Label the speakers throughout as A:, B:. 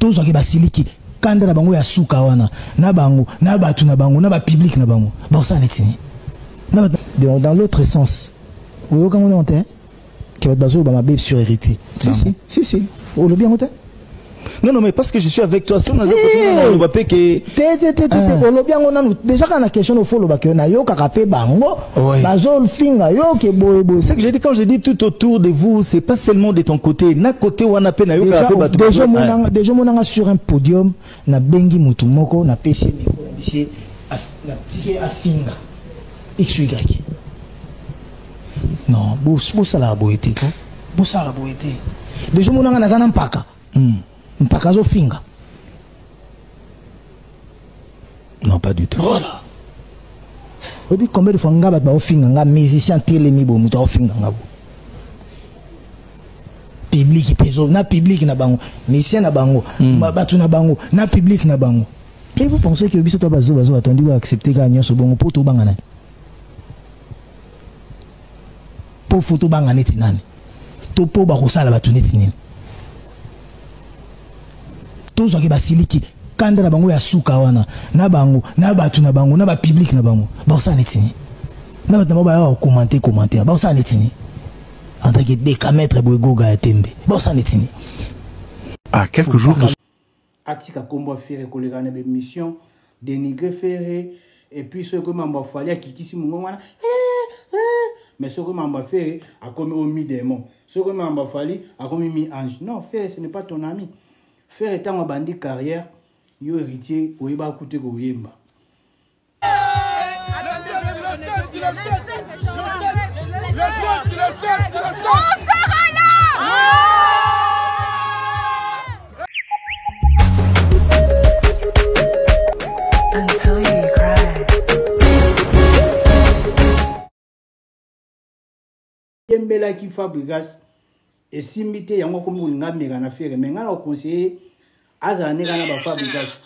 A: tozo ke basiliki kanda na bango ya suka wana na bango na batu na bango na ba public na bango ba ça netini dans l'autre sens oui quand on entend que votre bazo ba mabe sur hérité si on le bien entend.
B: Non, mais parce que je suis avec toi, si on a déjà
A: quand on a question au follow back na yo kakapé bango bazol finga yo ke boy.
B: C'est que j'ai dit quand je dis tout autour de vous, c'est pas seulement de ton côté, na côté ou na pe na yo kakapé
A: déjà mon sur un podium na bengi mutu moko na PC miko na bisi na tike a finga XY. Non, bo ça la boité ko. Bo ça la boité. Déjà mon na zana mpaka. Mpaka zo finga.
B: Non, pas du tout.
A: Voilà. Et puis combien de fois nga ba finga nga musicien telemi bo muta finga nga bo. Public peso na public na bango, musicien na bango, batu na bango, na public na bango. Et vous pensez que biso to bazo attendu à accepter gagner ce bon poto bangana. Pour photo bangana tinani. To po ba ko sala batu netinini. Tozo ke basiliki kanda na bango ya suka wana na bango na batu na bango na ba public na bango ba ça netini na batu na ba commenter ba ça netini en tant que décamètre bogoga ya tembe ba ça netini
B: à quelques jours de
C: atika kombo faire koleka na be mission dénigrer faire et puis ce que mamba fali akitisi mungo wana mais ce que mamba faire a comme au mi démon ce que mamba fali a comme mi ange non faire ce n'est pas ton ami. Faire étant un bandit carrière, yo héritier, ou yeba koute ko yemba. Yembela qui Fabregas et simité yango comme on n'a mega na faire mais ngana conseiller azane kana ba Fabregas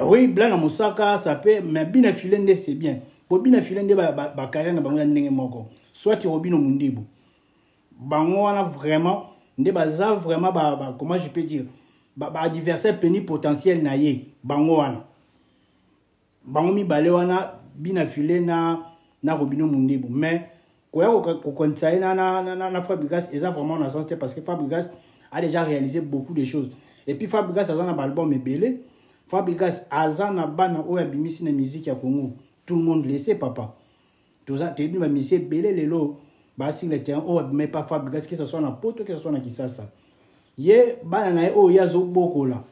C: oui Blana Moussaka ça peut mais bina filende c'est bien pour bina filende ba carrière na bango ya ndenge moko soit Robino Mundibu bango wana vraiment nde baza vraiment ba comment je peux dire ba adversaire potentiel na ye bango wana bango mi balé wana bina filé na Robino Mundibu mais na Fabregas et ça vraiment on a sens parce que Fabregas a déjà réalisé beaucoup de choses et puis Fabregas a un album belé Fabregas a un bana o abimisi na musique ya Congo tout le monde le sait papa tout ça tu dis ma musique belé lelo ba sur le terrain o mais pas Fabregas que ce soit na poto que ce soit na Kisasa ye bana na o ya zo bokola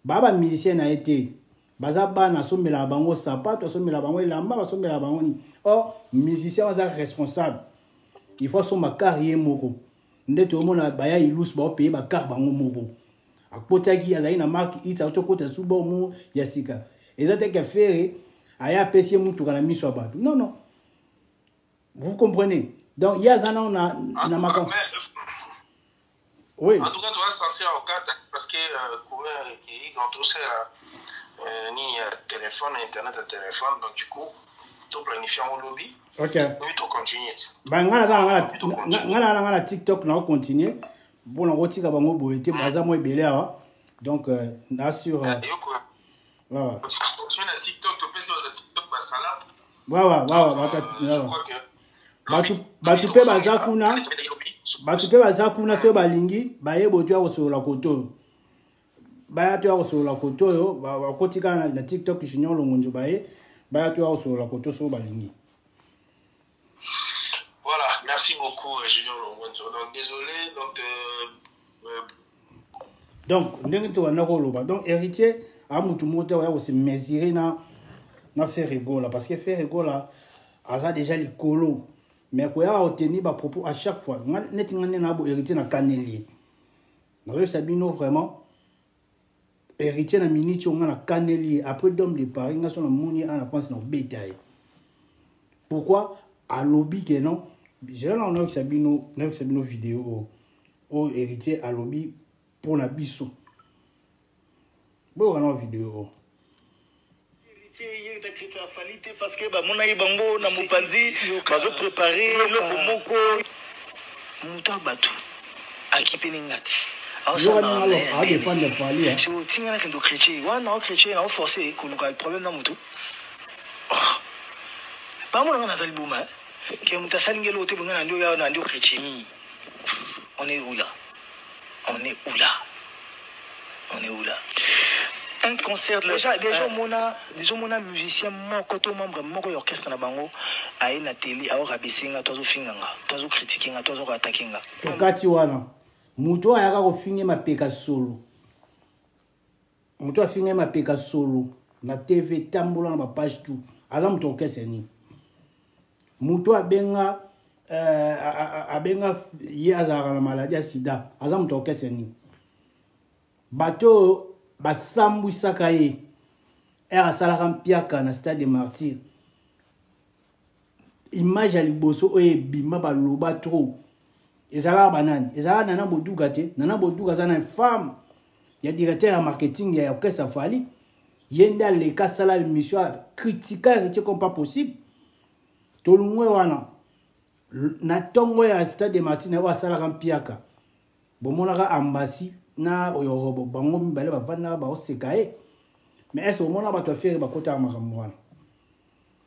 C: baba musicien na été baza bana somela bango sapato somela bango lamba somela bango ni oh musicien was responsable il faut son carrière moko ndete omona baya ilus ba payer ba car bango moko akotaki azali na marque ita otokota subo mu ya sika ezate ka faire aya pesi mutu kana miso abatu non vous comprenez donc il y a zana na maka oui
D: en tout cas tu es censé au cas parce que courir qui dans tout ça ni téléphone internet à téléphone donc du coup tout planifier au lobby.
C: OK.
D: Oui, tout continuer.
C: Ba ngala TikTok na continuer. Bon on retika bango boyete baza mo ebele awa. Donc là sur
D: voilà.
C: Continue
D: na TikTok, tu peux sur TikTok ba sala.
C: Batu pe baza kuna so balingi bayebo tu akosola koto. Baya tu akosola koto yo ba kotika na TikTok junior longonjo baye. Baya tu akosola koto so balingi.
D: Voilà, merci beaucoup, Junior Longonzo. Donc, désolé,
C: donc, héritier, à mon moteur, il se mesurer na faire rigolo parce que faire rigolo, a déjà les colos. Mais quoi, a obtenu à propos à chaque fois. Net na bo héritier na canelier. Dans Sabino vraiment, héritier na minute on na canelier après d'homme de Paris, na son moni en France na bétail. Pourquoi? À lobby que non. J'ai là on a Sabino vidéo au héritier à lobby pour la biso. Bon on a vidéo.
E: Héritier ta qualité parce que ba mona bango na mopanzi bazo préparer le moko muta batu akipe ningati
C: yo a défendre Fali
E: si o tinga na kendo chrétien wana o chrétien na o forcer ko luka problème na mutu ba mo na zali buma ke mutasali ngelo te bunga ndio ya na ndio chrétien on est où là on est où là on est où là un concert de déjà mona musicien moko to membre moko orchestre na bango aye na télé a rabesinga tozo finganga tozo critiquinga tozo attaquinga
C: wakati wana mutu ayaka kofinga mapeka solo mutu afinga mapeka solo na TV tambola na ba page tout aza mutu orchestre ni mutu abenga ye azaka na maladie ya sida aza mutu orchestre ni bato basambwisaka ye asalaka mpiaka na stade de martyr image ya liboso oyo ebima baloba trop ezalaka banani ezalaka Nana Boduga te Nana Boduga aza na femme ya directeur ya marketing ya orchestre Fali ye nde aleka asala émission critika héritier comme pas possible tolungwe wana na ntongo ya stade de martyr oyo asalaka mpiaka bomonaka ambasi na oyo bango mibale bavanda baoseka ye mais est-ce au moment bato affaire bakota makambo wana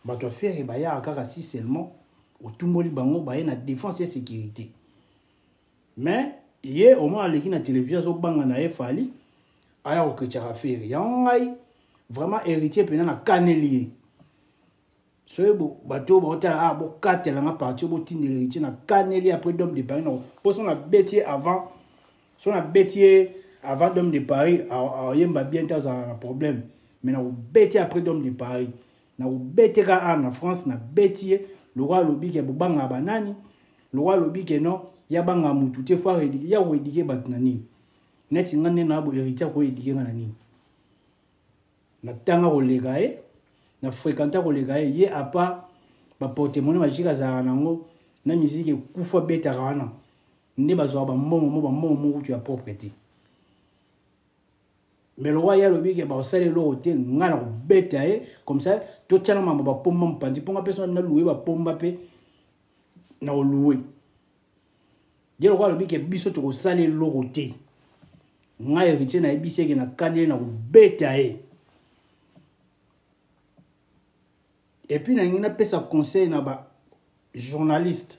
C: bato affaire baya kaka si seulement otumboli bango baye na défense et sécurité mais ye au moins aleki na télévision zo banga na Fali aya oketcha affaire ya ngai vraiment héritier pena na kaneli soyebo bato botala bo katela nga parti bo tindi héritier na kaneli après d'homme de Paris non pour son la bêtier avant son a bêtier avant d'homme de Paris yemba bien tas un problème mais na bêtier après d'homme de Paris na bêtier ka en France na bêtier le roi lobi ke bobanga banani le roi lobi ke non ya banga mutu te fois édiquer ya ko édiquer batnani net ngane na bo héritier ko édiquer ngana ni na tanga ko legae na fréquenter ko legae ye apa ba porte-monnaie magique za nango na musique kufa beta kana ne bazwa ba momo tu as propriété mais le roi ya lobi ke ba osale lo te ngana ko beta comme ça to tchana mama ba pomba mpandi ponga personne na louer ba pomba pe na louer ye le roi lobi ke biso to ko sale lo te nga héritier na ebise ke na kanele na ko beta et puis na ngina pesa conseil na ba journaliste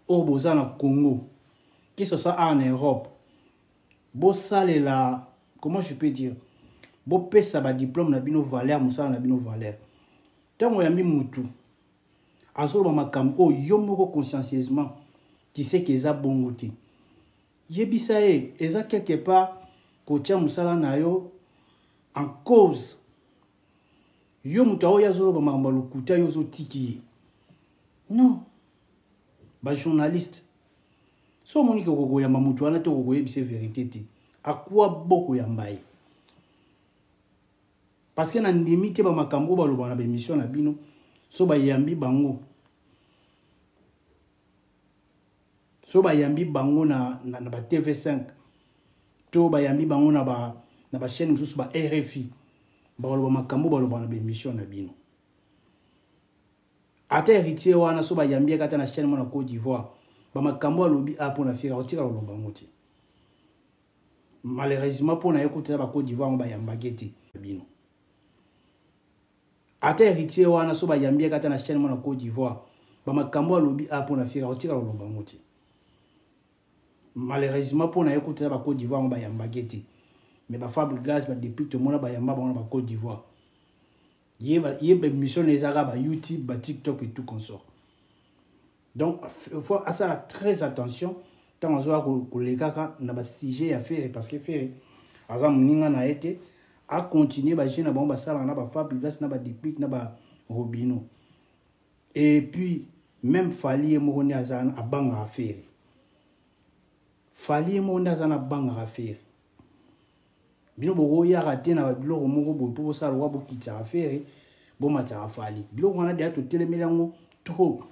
C: au boza na Congo, que ce soit en Europe, bo sale la, comment je peux dire, bo pesa ba diplôme na bino valeur, musa na bino valeur. Tango yambi mutu, azolo ba makam o yomoko consciencieusement, tu sais que eza bongo te. Yebisa eza quelque part ko tia musala na yo en cause. Yo mutu o yazolo ba makamba lokuta yo zo tiki. Non. Ba journaliste so moni ko ko yamba mutu ana to ko yebise vérité te akwa boko yambaye parce que na limite ba makambo ba loba na ba émission na bino so ba yambi bango na ba TV5 to ba yambi bango na ba chaîne mususu ba RFI ba loba makambo ba loba na ba émission na bino ata héritier wana so ba yambia kata na chaîne mona Côte d'Ivoire ba makambo alobi apo na fira otira lomba ngoti malheureusement pour na écouter ba Côte d'Ivoire ba yamba gete bino ata héritier wana so ba yambia kata na chaîne mona Côte d'Ivoire ba makambo alobi apo na fira otira lomba ngoti malheureusement pour na écouter ba Côte d'Ivoire ba yamba gete mais ba Fabregas ba depuis tout mona ba yamba ba Côte d'Ivoire yeba mission les arabes YouTube, ba TikTok et tout consort. Donc il faut faire très attention tant on voit que les gars na ba sujet à faire parce que faire azam ninga na été à continuer ba jeune ba sala na ba Fabregas na ba Depic na ba Robino. Et puis même Fali mo ne azana abanga affaire. Fali mo ne azana banga affaire. Bino bo ya raté na biloko moko bo po sa roi bo kitsa affaire bo mata Fali biloko wana dia to telemelango trop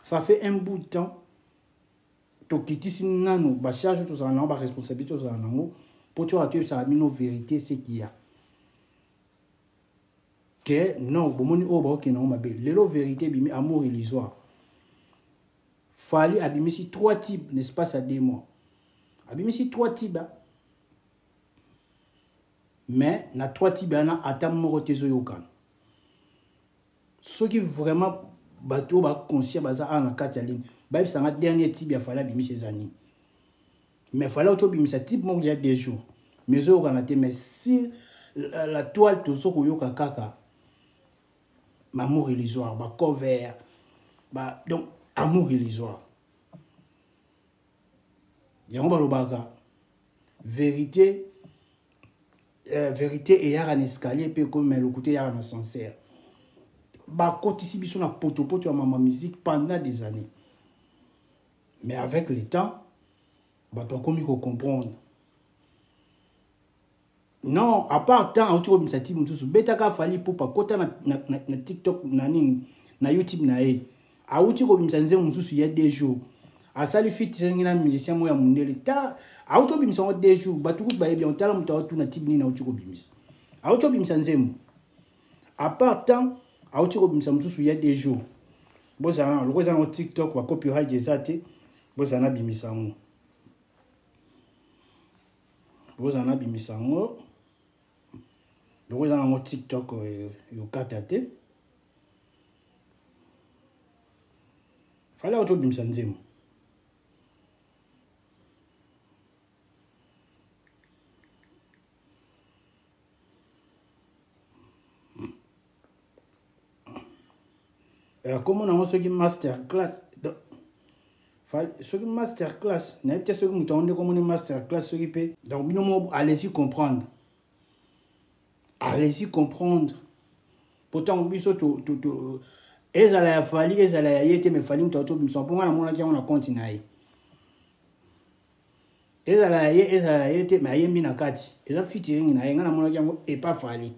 C: ça fait un bout de temps to kitisi nano ba charge to ça na ba responsabilité to ça nango pour tu atuer ça bino vérité c'est qu'il y a que non bo moni o ba ke non mabe lelo vérité bimi amour illusoire Fali abimisi 3 types l'espace à 2 mois. Abimisi 3 types. Mais na 3 types na ata moko tezo yokan. Ceux qui vraiment bateau ba conscient baza na kati ya ligne. Ba ça dernier type ya Fali abimisi ces années. Mais Fali auto bimisa type moko il y a 2 jours. Mais eux on a été mais si la toile to so ko yoka kaka amour illusoire, ba cover, ba donc amour illusoire. Yango balobaka vérité vérité et un escalier peut comme le côté un ascenseur. Ba côté si biso na poto ya mama musique pendant des années. Mais avec le temps, ba to komi ko comprendre. Non, à part temps, tu vois, ça type mususu beta ka Fali pour pas kota na TikTok na nini na YouTube na e. A uti ko bimsanze mususu il y a 2 jours. A sali fit ngina musicien mo ya mundele ta a uti ko bimsanze 2 jours batuku ba bien tala mutu na type ni na uti ko bimis. A uti ko bimsanze mu. À part temps, a uti ko bimsanze mususu il y a 2 jours. Boza na lo na TikTok wa copyright ezate boza na bimisango. Boza na bimisango. Donc, dans mon TikTok, il y a 4 têtes. Il fallait autre bimsanze. Comment on a ce qui masterclass? Ce qui masterclass, n'a pas ce qui me comme une masterclass, ce qui peut. Donc, allez-y comprendre. Allez-y comprendre. Pourtant, biso to ezala ya Fali, ezala ya yete me Fali mtoto bimso ponga na mona kia on a continuer. Ezala ya ezala yete me ayembi na kati. Eza featuring na yenga na mona kia e pas Fali.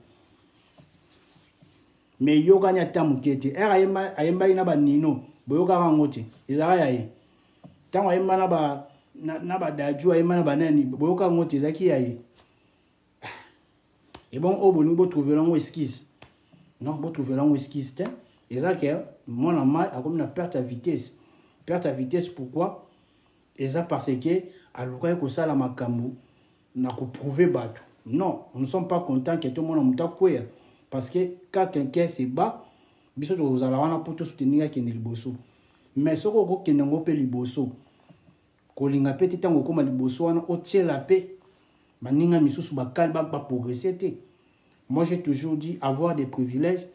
C: Mais yoga nya tamukete. Era ayemba ina ba nino, boyoka ngote. Ezala ya ye. Tango ayemba na ba daju ayemba na banani, boyoka ngote ezaki ya ye. Et bon, au bon, vous trouvez l'angle esquisse. Non, vous trouvez l'angle esquisse. Et ça, mon ami a comme une perte à vitesse. Perte à vitesse, pourquoi? Et ça, parce que, à l'oreille que ça, la makambu, n'a qu'à prouver battre. Non, nous ne sommes pas contents que tout le monde ait quoi. Parce que quand quelqu'un se bat, vous allez avoir pour tout soutenir qui est le bosso. Mais ce qui est le bosso, quand on a petit temps, on a le bosso, on a la paix. Maninga misusu bakal ba progresser. Moi j'ai toujours dit avoir des privilèges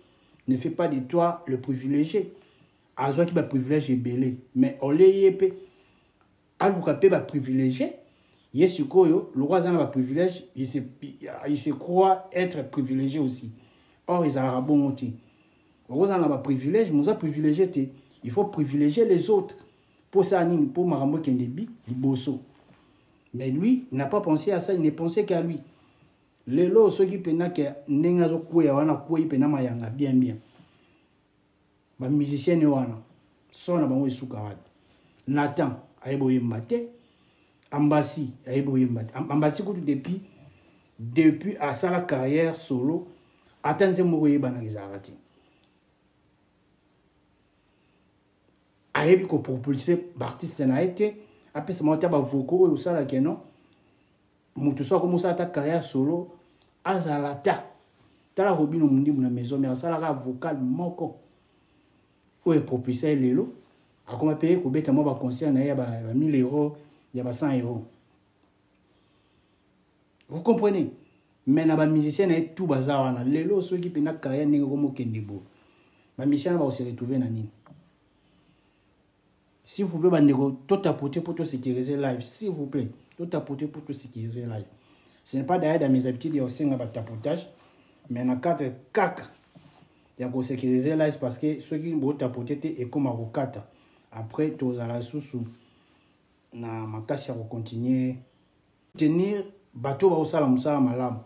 C: ne fait pas de toi le privilégié. Azo qui ba privilège est belé, mais on les yépé aluka pe ba privilégié. Yesukoyo le roi ba privilège, il se croit être privilégié aussi. Or ils ont bon moti. Le roi ba privilège, nous a privilégié té. Il faut privilégier les autres. Pour ça ni pour marambo kendebi, liboso. Mais lui, il n'a pas pensé à ça, il ne pensait qu'à lui. Les lots, ceux qui peuvent que n'engazo kouya wana kouya pena mayanga bien. Ba musicien ne wana. Sona bango esukarad. Nathan aibo yembate. Ambassi aibo yembate. Ambassi kutu depuis à sa carrière solo, attenze mo yeba na rizarati. Aibi ko propulser l'artiste na été. Après ce moment, vocaux et ça là que non. Mutu so comme ça ta carrière solo azalata. Tala robino mundi na maison mais ça la vocal moko. Faut propulser lelo. A comment payer ko beta mo ba concert na ya ba 1000 €, ya ba 100 €. Vous comprenez? Mais na ba musicien na tout bazar wana lelo ceux qui pena carrière ningo comme kendebo. Ba musicien va se retrouver na nini. S'il vous plaît, tout apporter pour tout sécuriser live. S'il vous plaît, tout apporter pour tout sécuriser live. Ce n'est pas d'ailleurs dans mes habitudes, il y a aussi un tapotage. Mais dans 4 cac, il y a pour sécuriser live parce que ceux qui vont tapoter et comme à 4. Après, tous à la sous na ma casse à continuer. Tenir bateau au salam malam.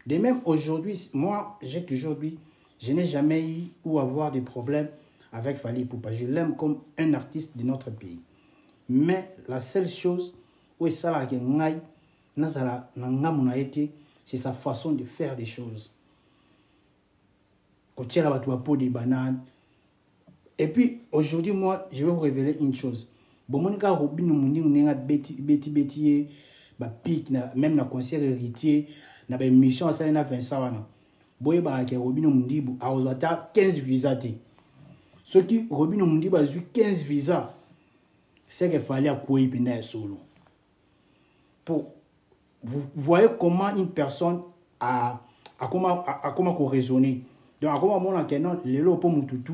C: De même, aujourd'hui, moi, j'ai toujours dit, je n'ai jamais eu ou avoir des problèmes avec Fali Ipupa. Je l'aime comme un artiste de notre pays. Mais la seule chose où ça la gagne, c'est sa façon de faire des choses. Quand tu as la peau des bananes. Et puis, aujourd'hui, moi, je vais vous révéler une chose. Bon, mon gars, Robin, nous avons bêti, pic, même na concert héritier, na émission, ça y a 20 ans. Boye barake Robin Mundibu a osata 15 visas. Ce qui Robin Mundibu a eu 15 visas, c'est qu'il fallait accueillir pendant solo. Pour vous voyez comment une personne a comment raisonner. Donc à comment mon kenon les lo pour mututu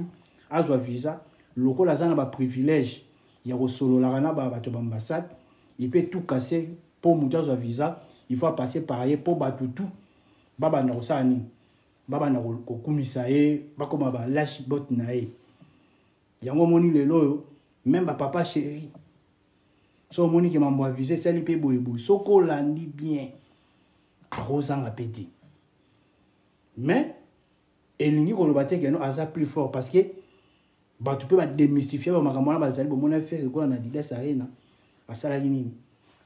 C: a eu visa, loko la zana ba privilège, il y a solo la rana ba bato ambassade, il peut tout casser pour mututu a visa, il faut passer par ailleurs pour batutu baba na osani. Baba na kokumisa ye bakoma ba lâche bot na ye yango moni lelo même ba papa chéri so moni ke mambo aviser sali pe boyebo soko landi bien arrosanga petit mais elingi ko lobate ke no aza plus fort parce que ba tu peux ba démystifier ba makambo na bazali bo mona faire ko na Didas Arena asala nini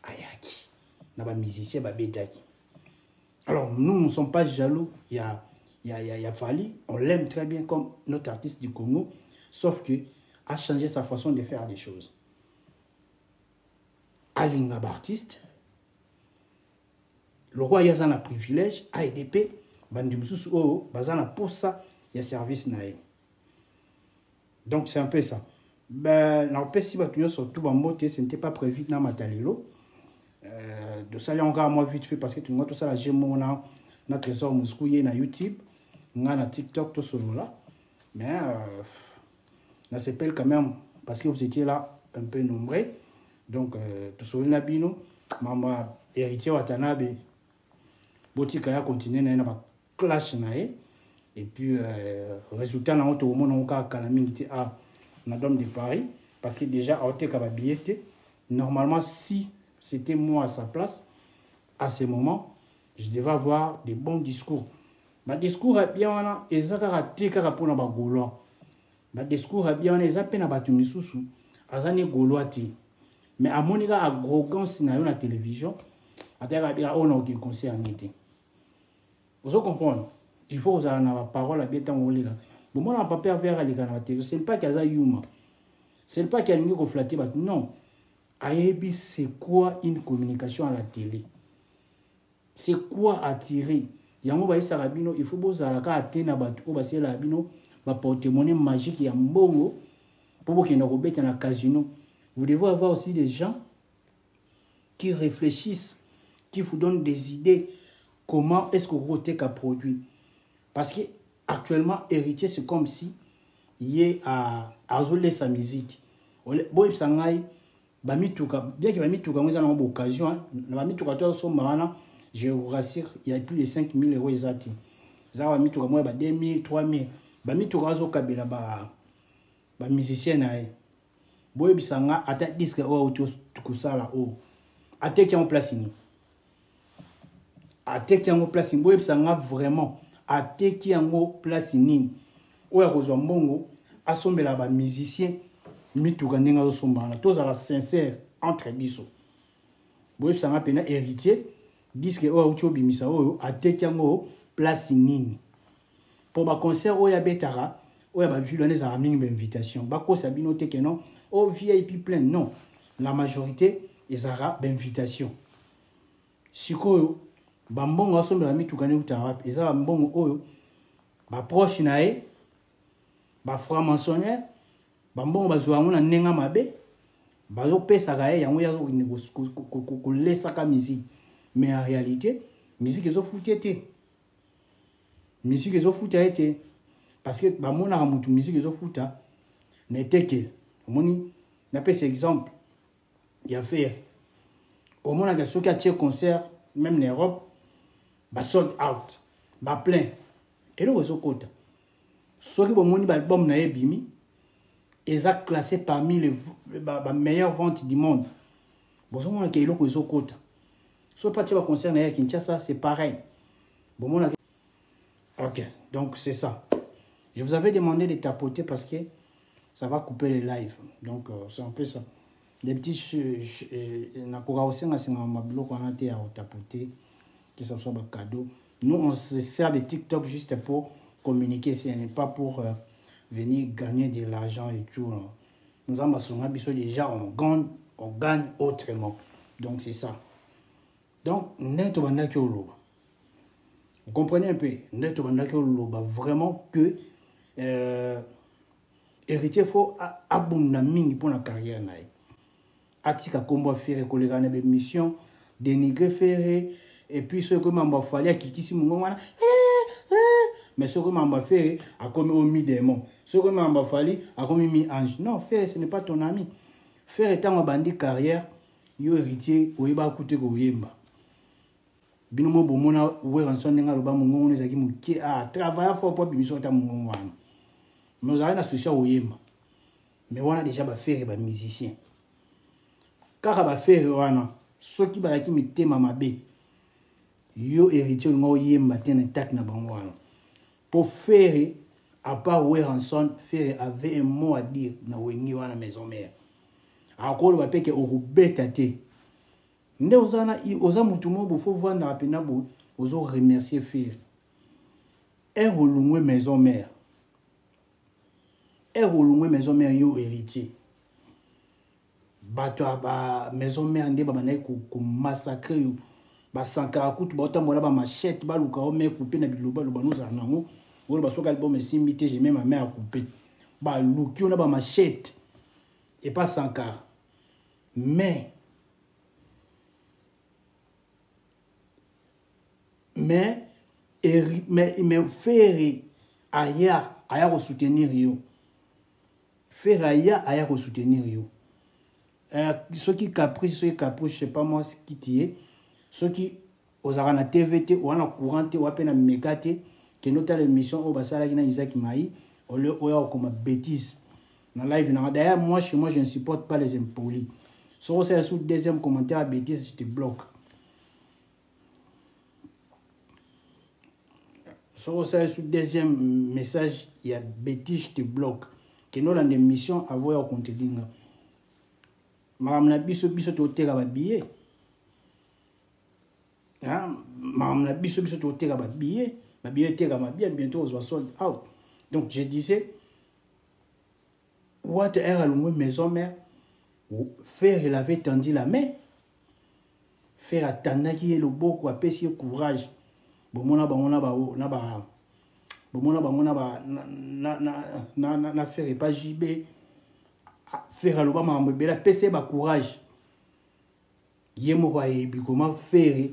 C: ayaki na ba musicien ba betaki. Alors nous ne sommes pas jaloux, il y a Fally, on l'aime très bien comme notre artiste du Congo, sauf que a changé sa façon de faire des choses. Alinga artiste, le roi Yazan a privilège, AEDP, Bandimoussous, Bazana pour ça, il y a service naï. Donc c'est un peu ça. Ben, n'empêche si tu surtout en mot, ce n'était pas prévu dans Matalilo. De ça, encore moi vite fait parce que tout le monde, tout ça, j'ai mon notre trésor Moscou, il y a YouTube. On a TikTok, tout ce là. Mais, ça s'appelle quand même, parce que vous étiez là un peu nombreux. Donc, tout ce là, maman, héritier Watanabe, Botika a continué à clash. Et puis, résultat, on a tout le monde à Madame de Paris. Parce que déjà, on a billet. Normalement, si c'était moi à sa place, à ce moment, je devais avoir des bons discours. Ma discours est bien, et ça a été pour la Gaulois. Ma discours est bien, et ça a peine à battre mes sous-sous. Azani Gaulois. Mais à mon égard, à Grogance, dans la télévision, à terre, on a aucun conseil en été. Vous comprenez? Il faut que vous ayez la parole à bien temps. Bon, moi, on n'a pas peur vers les canaux. Ce n'est pas qu'il y a Yuma. Ce n'est pas qu'il y a une flatter. Non. Aébi, c'est quoi une communication à la télé? C'est quoi attirer? Yango ba sarabino, il faut bozala ka atena batu ko basela bino ba porte-monnaie magique ya mbongo pour que na robeta na casino. Vous devez avoir aussi des gens qui réfléchissent, qui vous donnent des idées comment est-ce que vous avez qu'à produire. Parce que actuellement héritier c'est comme si il est à isoler sa musique. Boy sangai ba mituka bien que ba mituka moi ça na occasion ba mituka to so marana. Je vous rassure, il y a plus de 5 000 euros exacts. Ça va mettre moi 2 000, 3 000. Ba mettre au kabela ba musicien na. Boye bisanga ata disque o auto kusala o. Ate qui en place ni. Ate qui en place ni boye bisanga vraiment ate qui en place ni. O ya kozwa mbongo asombela ba musicien mituka ndenga zo sombana. Tous à la sincère entre biso. Boye bisanga pena héritier disque o auto bimisa o ateki yango place nini pour ba concert o ya betara o ya ba vilone za mingi invitation ba ko sabino te que non o VIP plein non la majorité ezara d'invitation sikoyo ba mbongo asombe la mitukane utarap ezara mbongo oyo ba proche nae ba franc-maçonnaire ba mbongo bazwa ngona nenga mabe bazo pesa ga yango ya ko lesa ka musique. Mais en réalité, musique est foutée. Musique est foutée. Parce que mon amour musique est foutée. N'était que, on a fait cet exemple. Il y a fait, au moins, il y a ceux qui ont concert, même en Europe, bah sold out, bah plein. Et là, vous avez ceux qui ont l'album na bimi, ils ont classé parmi les meilleures ventes du monde. Vous avez que vous avez ce parti va concerner Kinshasa, c'est pareil. Bon, ok, donc c'est ça. Je vous avais demandé de tapoter parce que ça va couper les lives. Donc c'est un peu ça. Des petits que ce soit un cadeau. Nous, on se sert de TikTok juste pour communiquer, ce n'est pas pour venir gagner de l'argent et tout. nous avons déjà, on gagne autrement. Donc c'est ça. Donc, vous comprenez un peu, vraiment que héritier faut abonder mingi pour la carrière. Atika kombo faire collègue na mission, dénigrer faire et puis ce que m'a fallu qui si mon mais ce que m'a fait a comme au mi démon. Ce que m'a fallu a comme mi ange. Non, faire ce n'est pas ton ami. Faire étant un bandit carrière, yo héritier oyeba coûter ko yemba. Binomo bomona we ranson nga loba mungu nezaki muki travailler fort pour bimission ta mungu wana. Nous avons associé au yemba. Mais on a déjà ba faire ba musicien. Car ba faire wana ceux qui ba ki mitema mabe. Yo héritier ngo yemba tena tak na bango wana. Pour faire à part we ranson faire avait un mot à dire na wengi wana maison mère. Encore le papier que au bêtate. Nde oza mutu mo bo faut voir na pena bo ozo remercier faire. Er olungwe maison mère. Er olungwe maison mère yo héritier. Bato ba maison mère nde ba banayi ko massacrer yo. Ba sankara kutu ba otambola ba machette ba luka o me couper na biloba lo banuza nango. Wolo ba soka album simité j'ai même ma mère à couper. Ba luki on a ba machette et pas sankara. Mais faire aya ko soutenir yo. Faire aya ko soutenir yo. Ceux qui caprice, je sais pas moi ce qui tie. Ceux qui osara na TVT ou na courante ou apena megate que notre émission au basala na Isaac Maï au lieu comme bêtise dans live na d'ailleurs moi chez moi je ne supporte pas les impolis. So c'est sous deuxième commentaire bêtise je te bloque. So c'est sous deuxième message il y a bêtise je te bloque. Que nous dans l'émission avoir au contenu. Madame na biso to teka ba billet. Hein, madame na biso to teka ba billet. Ba billet teka ma bien bientôt on va sold out. Donc je disais what est la maison mère. Faire il avait tendu la main. Faire attendre qui est le beau quoi pèse courage. Bomona na faire pas JB. Faire le bama mbela pèse ba courage. Yemo quoi et comment faire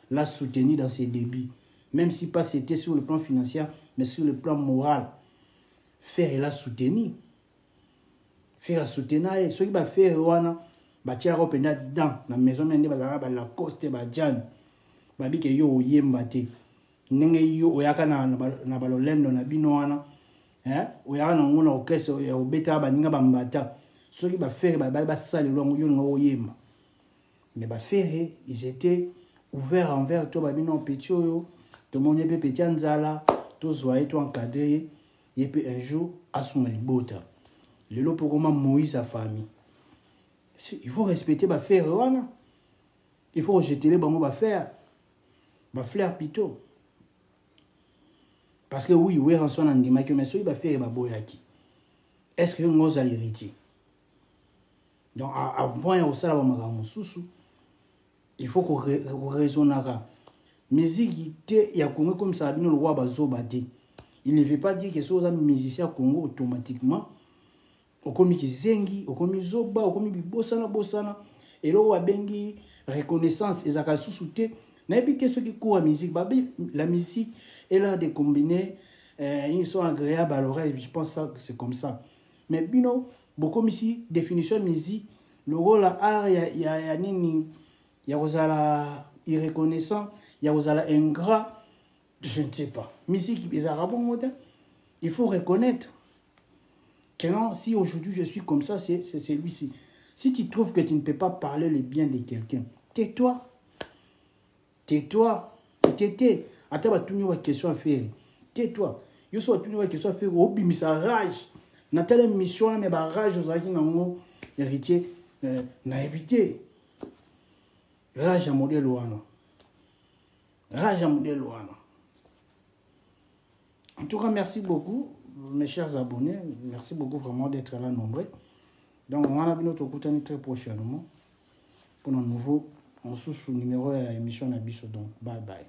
C: la soutenir dans ses débuts. Même si pas c'était sur le plan financier mais sur le plan moral. Faire la soutenir. Faire soutenir et ce qui va faire wana ba tiara opena dans la maison mende bazara ba la coste ba jan ba bi ke yo yemba te ndenge yo oyaka na balolendo na bino wana oyaka na ngona okese ya obeta ba ninga ba mbata ce qui va faire ba sale longo yo ngo yemba mais ba faire ils étaient ouverts envers toi ba bino petit yo to monye pe petit nzala to zoye to encadré et puis un jour à son libota. Le lot pour comment Moïse sa famille. Il faut respecter ma frère. Il faut rejeter les bons ma frère. Ma frère plutôt. Parce que oui, on s'en a dit, mais il va faire ma boyaki. Est-ce que nous allons hériter? Donc avant il y a aussi la maman sous. Il faut qu'on raisonne là. Musique il y a comme ça le roi bazo bati. Il ne veut pas dire que ces musiciens Congo automatiquement okomi kizengi, okomi zoba, okomi bosana, et là, on bengi reconnaissance, et ça a sous-souté. N'importe ceux qui courent à musique, la musique, elle a des combinés, ils sont agréables à l'oreille, je pense que c'est comme ça. Mais bino, beaucoup ici, définition de musique, le rôle à art, il y a nini, il y a la irreconnaissant, il y a la ingrat, je ne sais pas. Musique, les arabes, il faut reconnaître. Que non, si aujourd'hui je suis comme ça, c'est celui-ci. Si tu trouves que tu ne peux pas parler le bien de quelqu'un, tais-toi. Tais-toi. Tais-toi. Attends, tu as une question à faire. Tais-toi. Je suis une question à faire. Oh, mais ça rage. Dans telle mission, mais bah rage, aux qui n'ont héritier, n'a évité. Rage à modèle ouana. Rage à modèle ouana. En tout cas, merci beaucoup. Mes chers abonnés, merci beaucoup vraiment d'être là nombreux. Donc, on a notre écouter très prochainement pour un nouveau, en sous numéro à l'émission Nabiso. Donc, bye bye.